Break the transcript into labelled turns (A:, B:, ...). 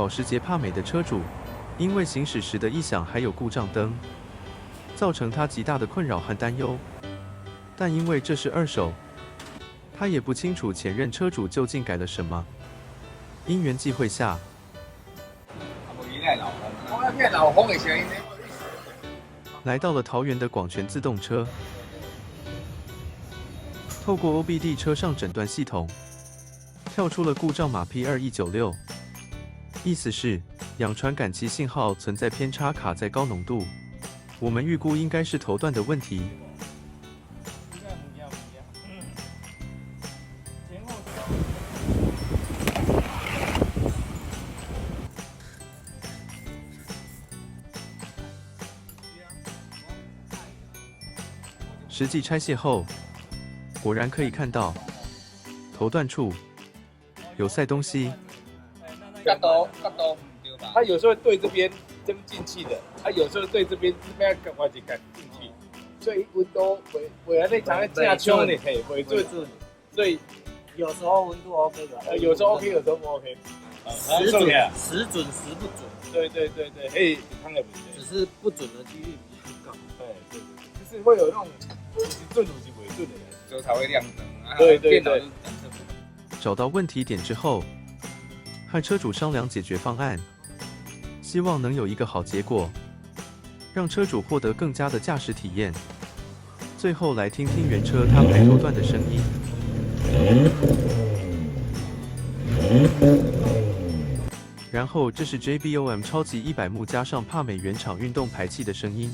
A: 保时捷帕美的车主，因为行驶时的异响还有故障灯，造成他极大的困扰和担忧。但因为这是二手，他也不清楚前任车主究竟改了什么。因缘际会下，来到了桃园的广泉自动车，透过 OBD 车上诊断系统，跳出了故障码 P2196，意思是氧传感器信号存在偏差，卡在高浓度。我们预估应该是头段的问题。实际拆卸后，果然可以看到头段处有塞东西。
B: 角度，它有时候对这边进气的，它有时候对这边赶快就赶进去，所以温度为了那常常正冲的，嘿，会准，所以
C: 有时候温度 OK 的，
B: 有时候 OK， 有时候不 OK，
C: 时准时不准，
B: 对，嘿，看了不
C: 只是不准的几率比较高。
B: 对，就是会有那种准度是为准的，
D: 之后才会亮灯。
B: 对，
D: 电脑
A: 找到问题点之后，和车主商量解决方案，希望能有一个好结果，让车主获得更佳的驾驶体验。最后来听听原车它排头段的声音。然后这是 JBOM 超级100幕加上帕美原厂运动排气的声音。